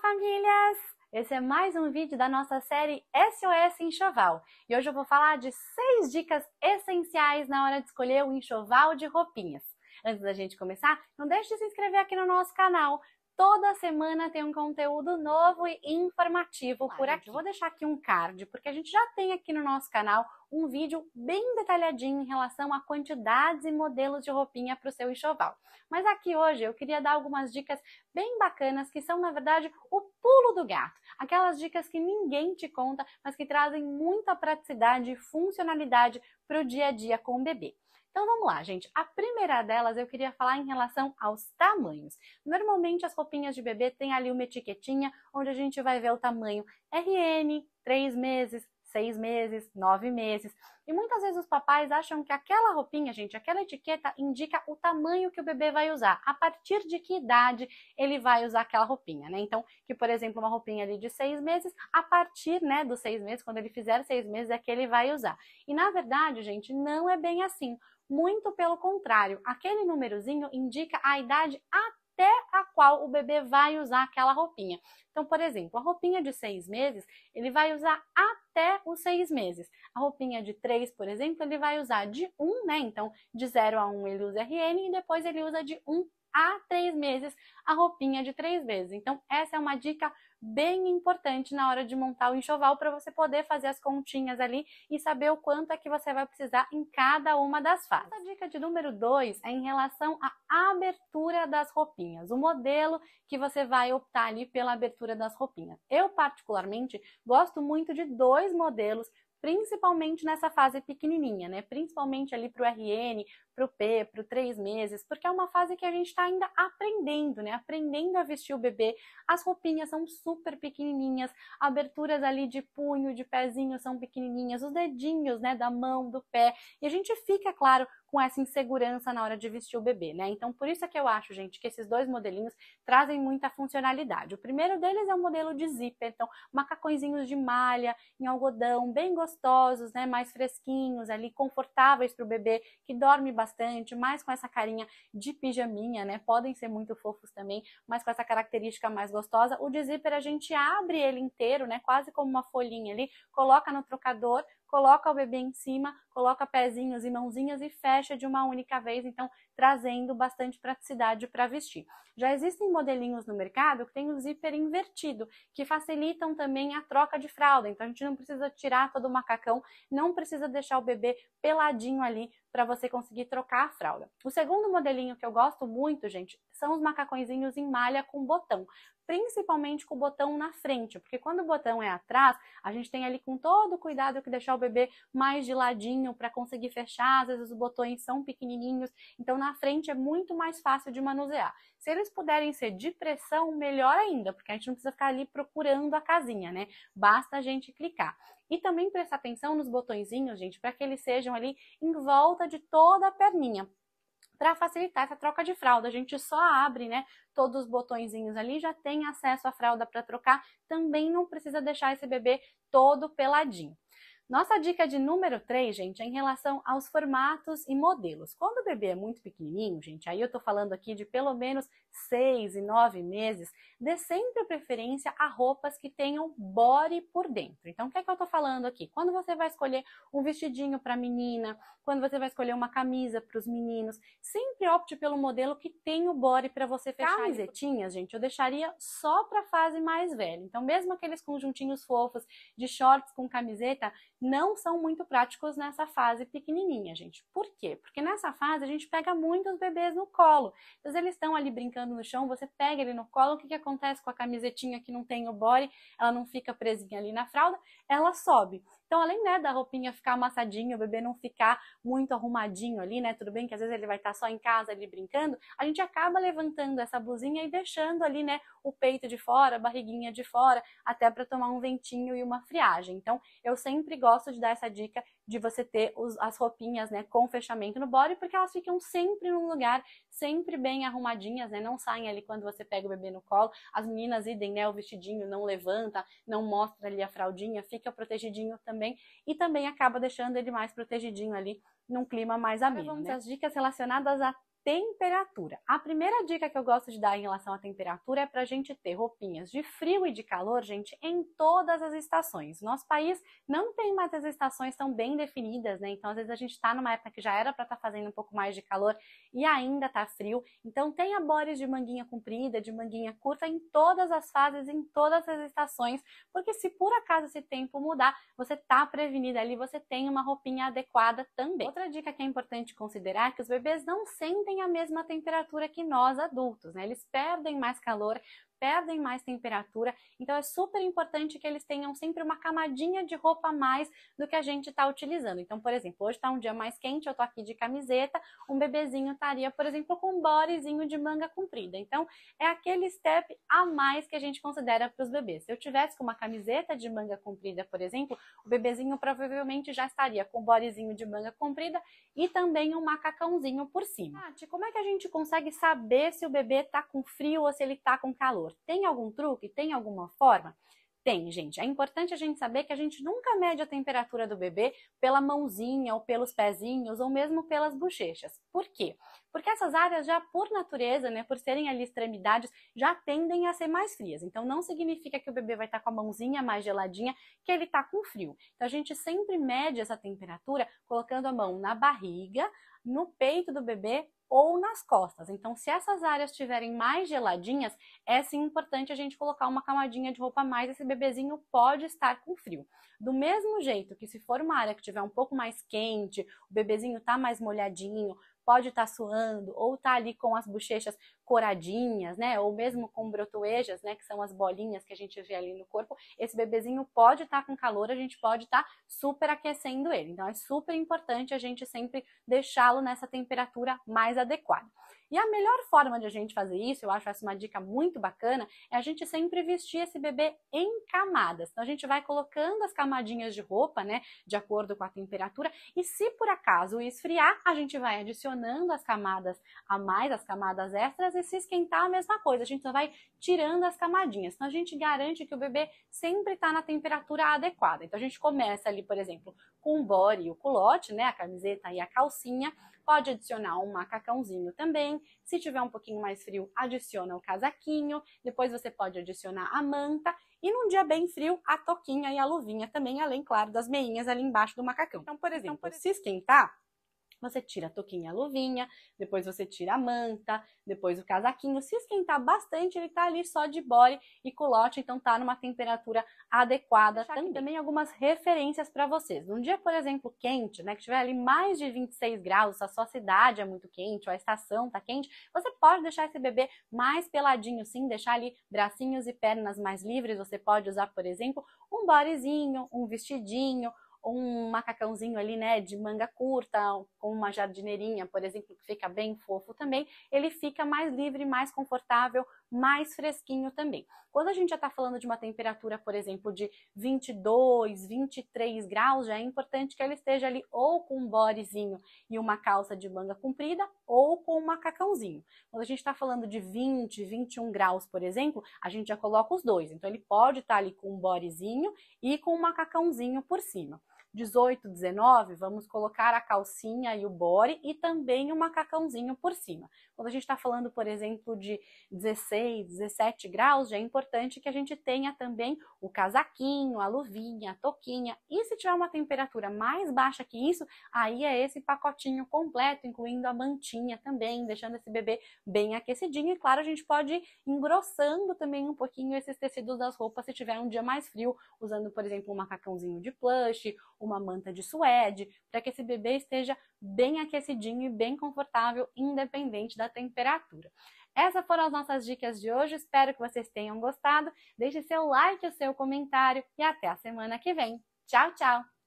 famílias! Esse é mais um vídeo da nossa série SOS Enxoval. E hoje eu vou falar de 6 dicas essenciais na hora de escolher o enxoval de roupinhas. Antes da gente começar, não deixe de se inscrever aqui no nosso canal. Toda semana tem um conteúdo novo e informativo por aqui. Eu vou deixar aqui um card, porque a gente já tem aqui no nosso canal um vídeo bem detalhadinho em relação a quantidades e modelos de roupinha para o seu enxoval. Mas aqui hoje eu queria dar algumas dicas bem bacanas que são, na verdade, o pulo do gato. Aquelas dicas que ninguém te conta, mas que trazem muita praticidade e funcionalidade para o dia a dia com o bebê. Então vamos lá, gente. A primeira delas eu queria falar em relação aos tamanhos. Normalmente as roupinhas de bebê têm ali uma etiquetinha onde a gente vai ver o tamanho RN, 3 meses, 6 meses, 9 meses. E muitas vezes os papais acham que aquela roupinha, gente, aquela etiqueta indica o tamanho que o bebê vai usar. A partir de que idade ele vai usar aquela roupinha, né? Então, que por exemplo, uma roupinha ali de 6 meses, a partir, né, dos 6 meses, quando ele fizer 6 meses, é que ele vai usar. E na verdade, gente, não é bem assim. Muito pelo contrário, aquele númerozinho indica a idade até a qual o bebê vai usar aquela roupinha. Então, por exemplo, a roupinha de 6 meses, ele vai usar até os 6 meses. A roupinha de 3, por exemplo, ele vai usar de 1, né? Então, de 0 a 1 ele usa RN e depois ele usa de 1 a 3 meses a roupinha de 3 vezes. Então, essa é uma dica bem importante na hora de montar o enxoval para você poder fazer as continhas ali e saber o quanto é que você vai precisar em cada uma das fases. A dica de número 2 é em relação à abertura das roupinhas, o modelo que você vai optar ali pela abertura das roupinhas. Eu, particularmente, gosto muito de 2 modelos, principalmente nessa fase pequenininha, né? Principalmente ali para o RN, para o P, para o 3 meses, porque é uma fase que a gente está ainda aprendendo, né? Aprendendo a vestir o bebê. As roupinhas são super pequenininhas, aberturas ali de punho, de pezinho são pequenininhas, os dedinhos, né, da mão, do pé, e a gente fica, claro, com essa insegurança na hora de vestir o bebê, né? Então, por isso é que eu acho, gente, que esses 2 modelinhos trazem muita funcionalidade. O primeiro deles é o modelo de zíper, então, macacõezinhos de malha, em algodão, bem gostosos, né? Mais fresquinhos ali, confortáveis para o bebê, que dorme bastante, mais com essa carinha de pijaminha, né? Podem ser muito fofos também, mas com essa característica mais gostosa. O de zíper a gente abre ele inteiro, né? Quase como uma folhinha ali, coloca no trocador, coloca o bebê em cima, coloca pezinhos e mãozinhas e fecha de uma única vez, então trazendo bastante praticidade para vestir. Já existem modelinhos no mercado que tem o zíper invertido, que facilitam também a troca de fralda, então a gente não precisa tirar todo o macacão, não precisa deixar o bebê peladinho ali para você conseguir trocar a fralda. O segundo modelinho que eu gosto muito, gente, são os macacõezinhos em malha com botão, principalmente com o botão na frente, porque quando o botão é atrás, a gente tem ali com todo o cuidado que deixar o bebê mais de ladinho para conseguir fechar, às vezes os botões são pequenininhos, então na frente é muito mais fácil de manusear. Se eles puderem ser de pressão, melhor ainda, porque a gente não precisa ficar ali procurando a casinha, né? Basta a gente clicar. E também prestar atenção nos botõezinhos, gente, para que eles sejam ali em volta de toda a perninha. Para facilitar essa troca de fralda, a gente só abre, né, todos os botõezinhos ali, já tem acesso à fralda para trocar, também não precisa deixar esse bebê todo peladinho. Nossa dica de número 3, gente, é em relação aos formatos e modelos. Quando o bebê é muito pequenininho, gente, aí eu tô falando aqui de pelo menos 6 e 9 meses, dê sempre preferência a roupas que tenham body por dentro. Então, o que é que eu tô falando aqui? Quando você vai escolher um vestidinho para menina, quando você vai escolher uma camisa para os meninos, sempre opte pelo modelo que tem o body para você fechar. Camisetinhas, gente, eu deixaria só para a fase mais velha. Então, mesmo aqueles conjuntinhos fofos de shorts com camiseta, não são muito práticos nessa fase pequenininha, gente. Por quê? Porque nessa fase a gente pega muitos bebês no colo. Então, eles estão ali brincando no chão, você pega ele no colo, o que acontece com a camisetinha que não tem o body? Ela não fica presinha ali na fralda, ela sobe. Então, além, né, da roupinha ficar amassadinha, o bebê não ficar muito arrumadinho ali, né? Tudo bem que às vezes ele vai estar só em casa ali brincando, a gente acaba levantando essa blusinha e deixando ali, né, o peito de fora, a barriguinha de fora, até para tomar um ventinho e uma friagem. Então, eu sempre gosto de dar essa dica de você ter as roupinhas, né, com fechamento no body, porque elas ficam sempre num lugar, sempre bem arrumadinhas, né, não saem ali quando você pega o bebê no colo. As meninas idem, né, o vestidinho não levanta, não mostra ali a fraldinha, fica protegidinho também, e também acaba deixando ele mais protegidinho ali, num clima mais ameno, né? Vamos às dicas relacionadas a temperatura. A primeira dica que eu gosto de dar em relação à temperatura é para a gente ter roupinhas de frio e de calor, gente, em todas as estações. Nosso país não tem mais as estações tão bem definidas, né? Então, às vezes a gente está numa época que já era para estar fazendo um pouco mais de calor e ainda tá frio. Então, tenha bores de manguinha comprida, de manguinha curta em todas as fases, em todas as estações, porque se por acaso esse tempo mudar, você tá prevenida ali, você tem uma roupinha adequada também. Outra dica que é importante considerar é que os bebês não sentem a mesma temperatura que nós adultos, né? Eles perdem mais calor, perdem mais temperatura, então é super importante que eles tenham sempre uma camadinha de roupa a mais do que a gente está utilizando. Então, por exemplo, hoje está um dia mais quente, eu tô aqui de camiseta, um bebezinho estaria, por exemplo, com um bodyzinho de manga comprida. Então, é aquele step a mais que a gente considera para os bebês. Se eu tivesse com uma camiseta de manga comprida, por exemplo, o bebezinho provavelmente já estaria com um bodyzinho de manga comprida e também um macacãozinho por cima. Tati, como é que a gente consegue saber se o bebê está com frio ou se ele está com calor? Tem algum truque? Tem alguma forma? Tem, gente. É importante a gente saber que a gente nunca mede a temperatura do bebê pela mãozinha ou pelos pezinhos ou mesmo pelas bochechas. Por quê? Porque essas áreas já por natureza, né, por serem ali extremidades, já tendem a ser mais frias. Então não significa que o bebê vai estar com a mãozinha mais geladinha que ele está com frio. Então a gente sempre mede essa temperatura colocando a mão na barriga, no peito do bebê ou nas costas. Então, se essas áreas estiverem mais geladinhas, é sim importante a gente colocar uma camadinha de roupa a mais, esse bebezinho pode estar com frio. Do mesmo jeito que se for uma área que estiver um pouco mais quente, o bebezinho está mais molhadinho, pode estar suando ou tá ali com as bochechas coradinhas, né? Ou mesmo com brotoejas, né? Que são as bolinhas que a gente vê ali no corpo. Esse bebezinho pode estar com calor, a gente pode estar superaquecendo ele. Então é super importante a gente sempre deixá-lo nessa temperatura mais adequada. E a melhor forma de a gente fazer isso, eu acho essa uma dica muito bacana, é a gente sempre vestir esse bebê em camadas. Então a gente vai colocando as camadinhas de roupa, né, de acordo com a temperatura, e se por acaso esfriar, a gente vai adicionando as camadas a mais, as camadas extras, e se esquentar a mesma coisa, a gente só vai tirando as camadinhas. Então a gente garante que o bebê sempre está na temperatura adequada. Então a gente começa ali, por exemplo, com o body e o culote, né, a camiseta e a calcinha. Pode adicionar um macacãozinho também. Se tiver um pouquinho mais frio, adiciona o casaquinho. Depois você pode adicionar a manta. E num dia bem frio, a toquinha e a luvinha também, além, claro, das meinhas ali embaixo do macacão. Então, por exemplo, se esquentar, você tira a toquinha e a luvinha, depois você tira a manta, depois o casaquinho. Se esquentar bastante, ele tá ali só de body e culote, então tá numa temperatura adequada também. Também algumas referências para vocês. Num dia, por exemplo, quente, né, que tiver ali mais de 26 graus, se a sua cidade é muito quente ou a estação tá quente, você pode deixar esse bebê mais peladinho sim, deixar ali bracinhos e pernas mais livres. Você pode usar, por exemplo, um bodyzinho, um vestidinho, um macacãozinho ali, né, de manga curta, com uma jardineirinha, por exemplo, que fica bem fofo também, ele fica mais livre, mais confortável, mais fresquinho também. Quando a gente já está falando de uma temperatura, por exemplo, de 22, 23 graus, já é importante que ele esteja ali ou com um bodyzinho e uma calça de manga comprida, ou com um macacãozinho. Quando a gente está falando de 20, 21 graus, por exemplo, a gente já coloca os dois. Então ele pode estar ali com um bodyzinho e com um macacãozinho por cima. 18, 19, vamos colocar a calcinha e o body e também o macacãozinho por cima. Quando a gente está falando, por exemplo, de 16, 17 graus, já é importante que a gente tenha também o casaquinho, a luvinha, a toquinha. E se tiver uma temperatura mais baixa que isso, aí é esse pacotinho completo, incluindo a mantinha também, deixando esse bebê bem aquecidinho. E claro, a gente pode ir engrossando também um pouquinho esses tecidos das roupas se tiver um dia mais frio, usando, por exemplo, um macacãozinho de plush, uma manta de suede, para que esse bebê esteja bem aquecidinho e bem confortável, independente da temperatura. Essas foram as nossas dicas de hoje, espero que vocês tenham gostado. Deixe seu like, o seu comentário e até a semana que vem. Tchau, tchau!